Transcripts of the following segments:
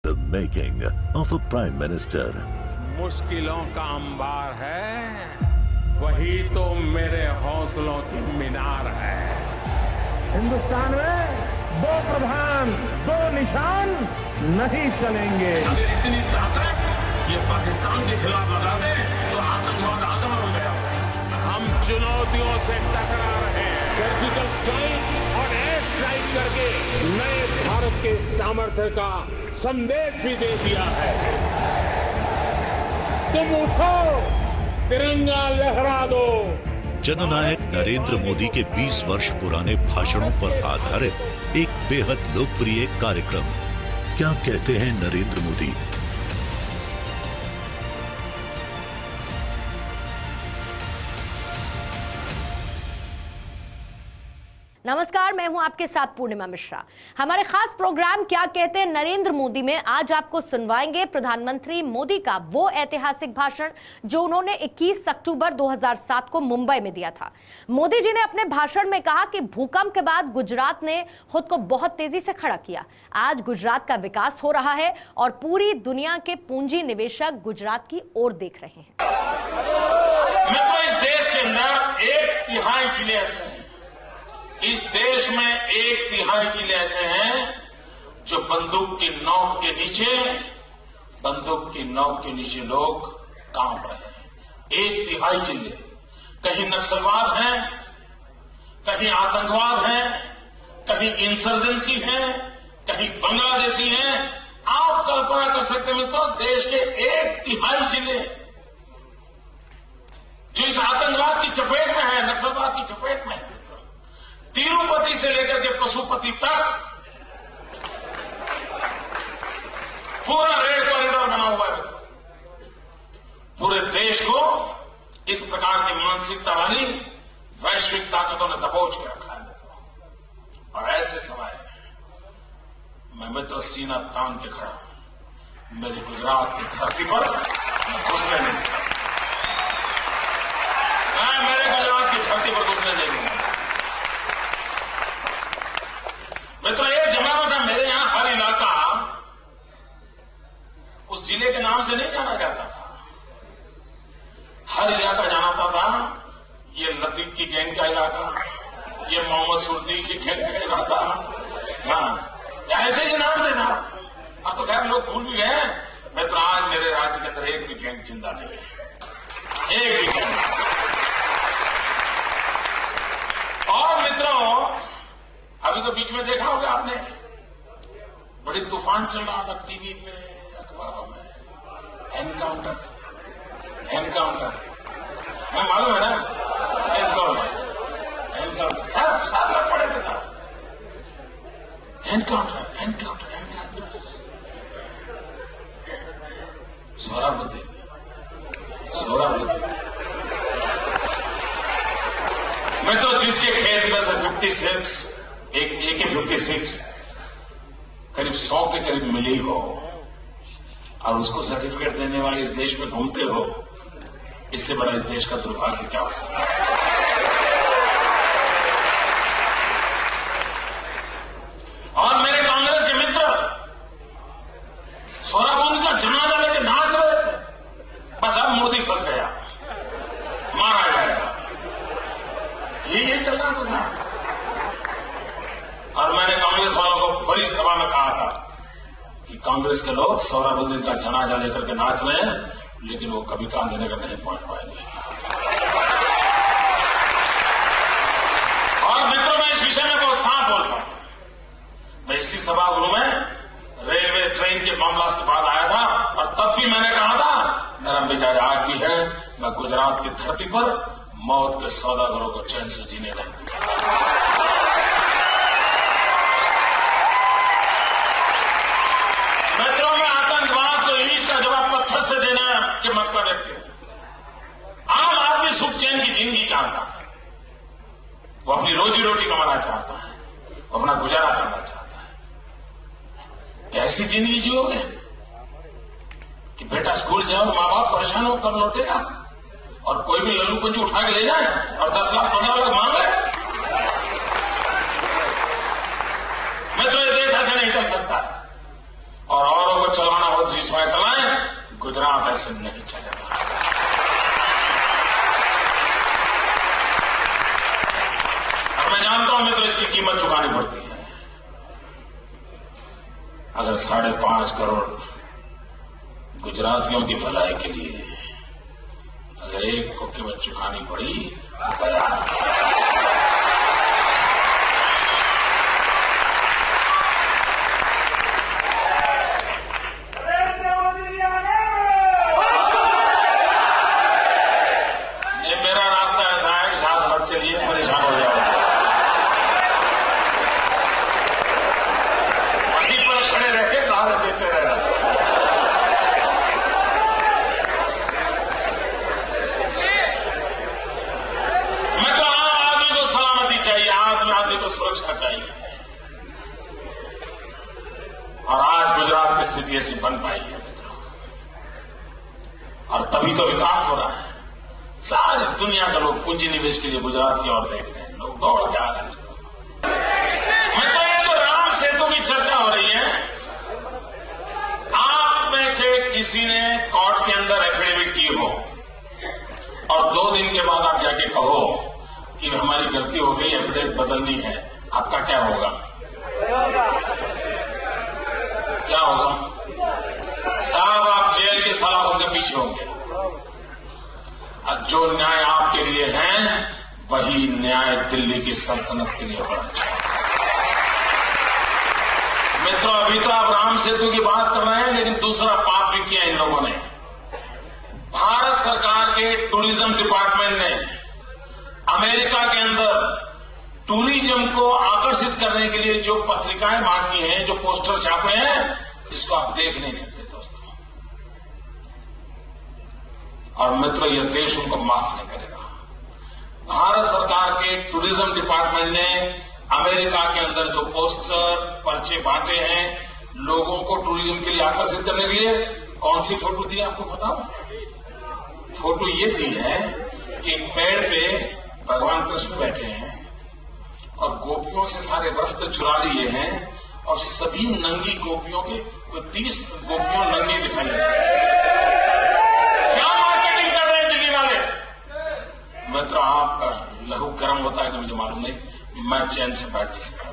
The making of a prime minister. मुश्किलों का अंबार है, वही तो मेरे हौसलों की मीनार है। हिंदुस्तान में दो प्रधान दो निशान नहीं चलेंगे। अगर इतनी ताकत ये पाकिस्तान के खिलाफ लगा दे तो आतंकवाद आजाद हो गया। हम चुनौतियों से टकरा रहे हैं। सर्जिकल स्ट्राइक और एयर स्ट्राइक करके नए भारत के सामर्थ्य का संदेश भी दे दिया है। तुम उठो, तिरंगा लहरा दो। जननायक नरेंद्र मोदी के 20 वर्ष पुराने भाषणों पर आधारित एक बेहद लोकप्रिय कार्यक्रम। क्या कहते हैं नरेंद्र मोदी? नमस्कार, मैं हूं आपके साथ पूर्णिमा मिश्रा। हमारे खास प्रोग्राम क्या कहते हैं नरेंद्र मोदी में आज आपको सुनवाएंगे प्रधानमंत्री मोदी का वो ऐतिहासिक भाषण जो उन्होंने 21 अक्टूबर 2007 को मुंबई में दिया था। मोदी जी ने अपने भाषण में कहा कि भूकंप के बाद गुजरात ने खुद को बहुत तेजी से खड़ा किया। आज गुजरात का विकास हो रहा है और पूरी दुनिया के पूंजी निवेशक गुजरात की ओर देख रहे हैं। मित्रों, इस देश के अंदर 1/3 जिले ऐसे हैं, इस देश में 1/3 जिले ऐसे हैं जो बंदूक की नोक के नीचे लोग कांप रहे हैं। 1/3 जिले, कहीं नक्सलवाद है, कहीं आतंकवाद है, कहीं इंसर्जेंसी है, कहीं बांग्लादेशी है। आप कल्पना कर सकते हैं मित्रों, देश के 1/3 जिले जो इस आतंकवाद की चपेट में है, नक्सलवाद की चपेट में है। तिरुपति से लेकर के पशुपति तक पूरा रेड कॉरिडोर बना हुआ है। पूरे देश को इस प्रकार की मानसिकता वाली वैश्विक ताकतों ने दबोच के रखा है। और ऐसे समय मैं मित्र सीना तान के खड़ा हूं। मेरी गुजरात की धरती पर घुसने नहीं, मैं मेरे गुजरात की धरती पर घुसने नहीं दूंगा। मित्रों, एक जमाना था मेरे यहां हर इलाका उस जिले के नाम से नहीं जाना जाता था। हर इलाका जाना था ये लतीफ की गैंग का इलाका, ये मोहम्मद सुर्दी की गैंग का इलाका। हाँ, ऐसे ही नाम थे साहब। अब तो खैर लोग भूल भी गए। मित्रों, आज मेरे राज्य के अंदर एक भी गैंग जिंदा नहीं है, एक भी गैंग। और मित्रों, अभी तो बीच में देखा होगा आपने, बड़ी तूफान चल रहा था टीवी पे, अखबारों में, एनकाउंटर। मैं मालूम है ना, एनकाउंटर सब लोग पड़े थे साहब। एनकाउंटर सोहराबुद्दीन। मैं तो जिसके खेत में से 56 AK-56 करीब 100 के करीब मिली हो और उसको सर्टिफिकेट देने वाले इस देश में घूमते हो, इससे बड़ा इस देश का दुर्भाग्य क्या हो सकता है? और मेरे कांग्रेस के मित्र सोहराबुद्दीन का जनाजा लेके नाच रहे थे। बस अब मोदी फंस गया, मारा जाएगा, ये चल रहा था साहब। और मैंने कांग्रेस वालों को बड़ी सभा में कहा था कि कांग्रेस के लोग सोहराबुद्दीन का जनाजा लेकर के नाच रहे हैं, लेकिन वो कभी कांधे नगर नहीं पहुंच पाएंगे। और मित्रों, मैं इस विषय में बहुत साफ बोलता हूं। मैं इसी सभागृह में रेलवे ट्रेन के बम ब्लास्ट के बाद आया था और तब भी मैंने कहा था, मेरा मिजाज आज भी है, मैं गुजरात की धरती पर मौत के सौदागरों को चैन से जीने नहीं दूंगा। मित्रों, में आतंकवाद को ईंट का जवाब पत्थर से देना के मतलब व्यक्ति हूं। आम आदमी सुख चैन की जिंदगी चाहता है, वो अपनी रोजी रोटी कमाना चाहता है, वो अपना गुजारा करना चाहता है। कैसी जिंदगी जियोगे कि बेटा स्कूल जाओ, माँ बाप परेशान हो, कब लौटेगा, और कोई भी लल्लू पंजी उठा के ले जाए और 10 लाख 15 लाख मांग ले। मैं तो ये देश ऐसे नहीं चल सकता। और औरों को चलाना हो जिस में चलाएं, गुजरात ऐसे नहीं चलेगा। और मैं जानता हूं मित्रों, इसकी कीमत चुकानी पड़ती है। अगर 5.5 करोड़ गुजरातियों की भलाई के लिए अगर एक को कीमत चुकानी पड़ी तो तैयार। ये मेरा रास्ता ऐसा है कि साथ मत चलिए, परेशान हो जाओगे। वहीं पर खड़े रह के नारे देते रहना। सुरक्षा चाहिए और आज गुजरात की स्थिति ऐसी बन पाई है और तभी तो विकास हो रहा है। सारी दुनिया के लोग पूंजी निवेश के लिए गुजरात की ओर देख रहे हैं, लोग दौड़ के आ रहे हैं। मैं तो ये जो राम सेतु की चर्चा हो रही है, आप में से किसी ने कोर्ट के अंदर एफिडेविट की हो और 2 दिन के बाद आप जाके कहो कि हमारी गलती हो गई, एफिडेविट बदलनी है, आपका क्या होगा? क्या होगा साहब? आप जेल के सलाखों के पीछे होंगे। और जो न्याय आपके लिए है वही न्याय दिल्ली की सल्तनत के लिए होना चाहिए। मित्रों, अभी तो आप राम सेतु की बात कर रहे हैं, लेकिन दूसरा पाप भी किया इन लोगों ने। भारत सरकार के टूरिज्म डिपार्टमेंट ने अमेरिका के अंदर टूरिज्म को आकर्षित करने के लिए जो पत्रिकाएं बांटी हैं, जो पोस्टर छापे हैं, इसको आप देख नहीं सकते दोस्तों। और मित्रों, यह देश उनको माफ नहीं करेगा। भारत सरकार के टूरिज्म डिपार्टमेंट ने अमेरिका के अंदर जो पोस्टर पर्चे बांटे हैं लोगों को टूरिज्म के लिए आकर्षित करने के लिए, कौन सी फोटो दी आपको बताओ? फोटो ये दी है कि पेड़ पे भगवान कृष्ण बैठे हैं और गोपियों से सारे वस्त्र चुरा लिए हैं और सभी नंगी गोपियों के 30 गोपियों नंगी दिखाई दे। क्या मार्केटिंग कर रहे हैं दिल्ली वाले? मित्र, आपका लहू गर्म होता है तो मुझे मालूम नहीं, मैं चैन से बैठ नहीं सकता।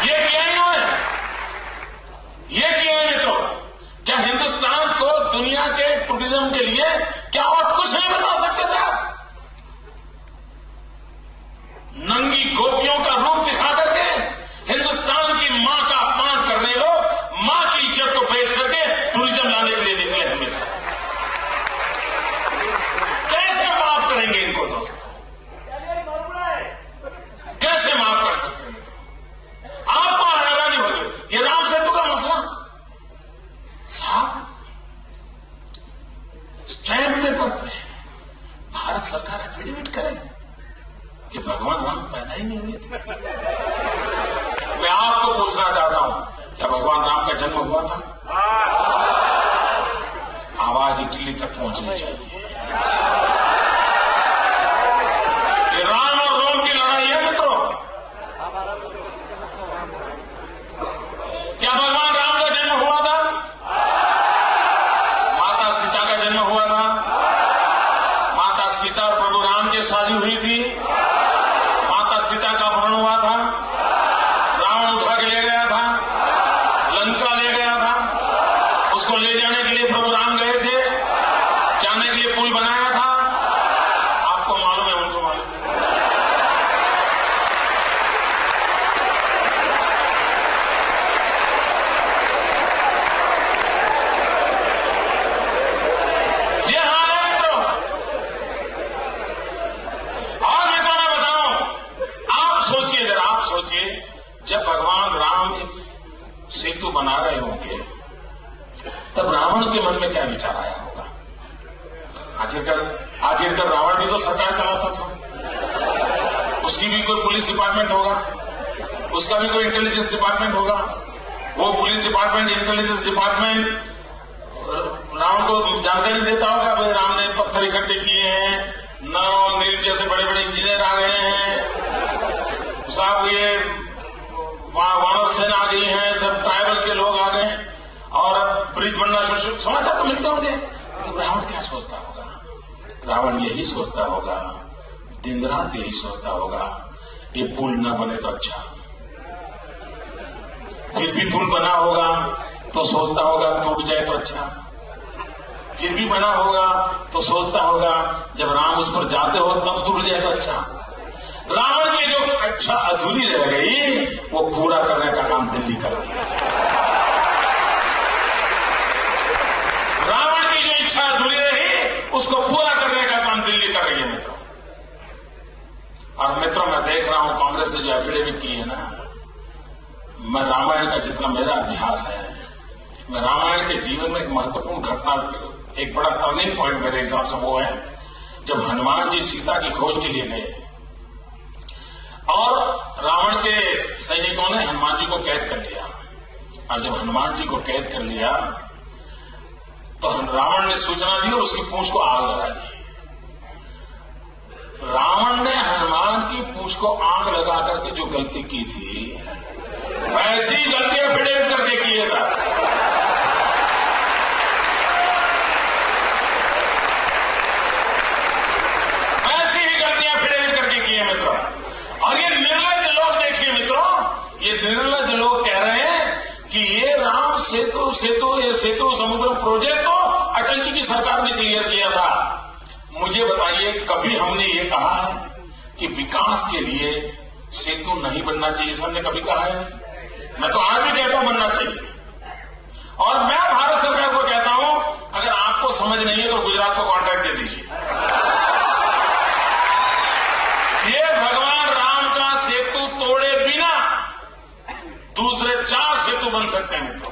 ये किया इन्होंने, ये किया मित्रों। क्या हिंदुस्तान को दुनिया के टूरिज्म के लिए क्या और कुछ नहीं बता सकते थे आप? नंगी गोपियों का रूप दिखा करके हिंदुस्तान की मां का अपमान करने लोग मां की इज्जत को बेच करके टूरिज्म लाने के लिए निकले हमें। कैसे माफ करेंगे इनको दोस्तों? कैसे माफ कर सकते हैं? आपको हैरानी होगी। ये राम सेतु का मसला साहब स्टैम्प पेपर पे भारत सरकार एफिडेविट करे कि भगवान राम पैदा ही नहीं हुए थे। मैं आपको पूछना चाहता हूं, क्या भगवान राम का जन्म हुआ था? आवाज इटली तक पहुंचनी चाहिए। ये राम और रोम की लड़ाई है मित्रों। क्या भगवान राम का जन्म हुआ था? माता सीता का जन्म हुआ था। माता सीता और प्रभु राम की शादी हुई थी। माता सीता का अपहरण हुआ था। रावण उठा के ले गया था, लंका ले गया था। उसको ले जाने के लिए प्रभु राम गए थे, जाने के लिए पुल बनाया था। आपको मालूम है, उनको मालूम है। ये हाल है मित्रों। और मित्रों मैं बताऊं, आप सोचिए, जरा आप सोचिए, जब भगवान राम एक सेतु बना रहे होंगे तब रावण के मन में क्या विचार आया होगा? आखिरकार रावण भी तो सरकार चलाता था। उसकी भी कोई पुलिस डिपार्टमेंट होगा, उसका भी कोई इंटेलिजेंस डिपार्टमेंट होगा। वो police department, intelligence department Ravan को जानकारी देता होगा, भाई राम ने पत्थर इकट्ठे किए हैं, नर और नील जैसे बड़े बड़े इंजीनियर आ गए हैं, साहब ये वहां वानर सेना आ गई है, सब ट्राइबल के लोग आ गए और ब्रिज बनना शुरू। समाचार तो मिलते होंगे। तो रावण क्या सोचता होगा? रावण यही सोचता होगा, दिन रात यही सोचता होगा, ये पुल न बने तो अच्छा। फिर भी पुल बना होगा तो सोचता होगा टूट जाए तो अच्छा। फिर भी बना होगा तो सोचता होगा जब राम उस पर जाते हो तब टूट जाए तो अच्छा। रावण की जो अच्छा अधूरी रह गई वो पूरा करने का काम दिल्ली कर रही है। रावण की जो इच्छा अधूरी रही उसको पूरा करने का काम दिल्ली कर रही है मित्रों। और मित्रों, मैं देख रहा हूं कांग्रेस ने जो एफिडेविट की है ना, मैं रामायण का जितना मेरा अभ्यास है, मैं रामायण के जीवन में एक महत्वपूर्ण घटना, एक बड़ा टर्निंग पॉइंट मेरे हिसाब से वो है जब हनुमान जी सीता की खोज के लिए गए और रावण के सैनिकों ने हनुमान जी को कैद कर लिया। और जब हनुमान जी को कैद कर लिया तो रावण ने सूचना दी और उसकी पूंछ को आग लगा दी। रावण ने हनुमान की पूंछ को आग लगा करके जो गलती की थी वैसी गलतियां फिडेल करके की है साहब। ऐसी ही गलतियां फिडेल करके की है मित्रों। और ये निर्लज्ज लोग देखिए मित्रों, ये निर्लज्ज लोग कह रहे हैं कि ये राम सेतु समुद्र प्रोजेक्ट तो अटल जी की सरकार ने क्लियर किया था। मुझे बताइए, कभी हमने ये कहा है कि विकास के लिए सेतु नहीं बनना चाहिए? सबने कभी कहा है? मैं तो आज भी कहता हूं बनना चाहिए। और मैं भारत सरकार को कहता हूं, अगर आपको समझ नहीं है तो गुजरात को कॉन्ट्रैक्ट दे दीजिए। ये भगवान राम का सेतु तोड़े बिना दूसरे 4 सेतु बन सकते हैं मित्रों।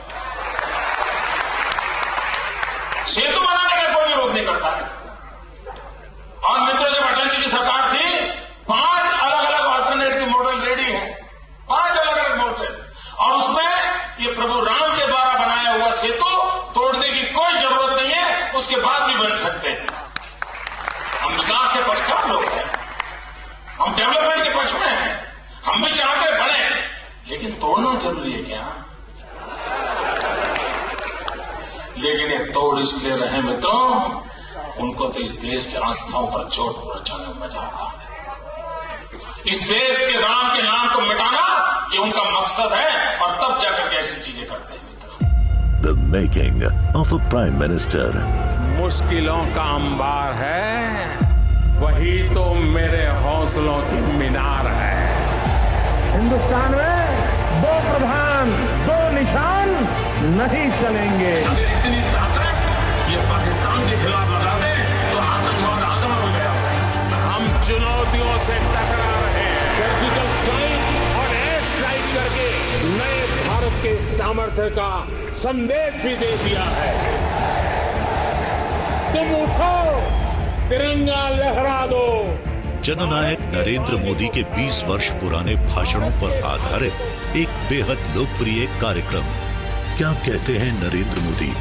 सेतु बनाने का कोई भी रोक नहीं करता है। और मित्रों, जब अटल जी की सरकार थी 5 अलग अलग ऑल्टरनेटिव मॉडल रेडी है, 5 अलग अलग मॉडल। और उसमें ये प्रभु राम के द्वारा बनाया हुआ सेतु तोड़ने की कोई जरूरत नहीं है, उसके बाद भी बन सकते हैं। हम विकास के पक्षकार लोग हैं, हम डेवलपमेंट के पक्ष में हैं, हम भी चाहते हैं बने, लेकिन तोड़ना जरूरी है क्या? लेकिन ये तोड़ इसलिए रहे मित्रों, उनको तो इस देश की आस्थाओं पर चोट पहुंचाने में मजा आता है। इस देश के राम के नाम को मिटाना ये उनका मकसद है, और तब जाकर के ऐसी चीजें करते हैं मित्रों। The making of a prime minister. मुश्किलों का अंबार है, वही तो मेरे हौसलों की मीनार है। हिंदुस्तान में 2 प्रधान 2 निशान नहीं चलेंगे। इतनी ताकत ये पाकिस्तान के खिलाफ लगा दे तो आतंकवाद आसान हो गया। हम चुनौतियों से टकरा रहे हैं। सर्जिकल स्ट्राइक और एयर स्ट्राइक करके नए भारत के सामर्थ्य का संदेश भी दे दिया है। तुम उठो, तिरंगा लहरा दो। जननायक नरेंद्र मोदी के 20 वर्ष पुराने भाषणों पर आधारित एक बेहद लोकप्रिय कार्यक्रम क्या कहते हैं नरेंद्र मोदी?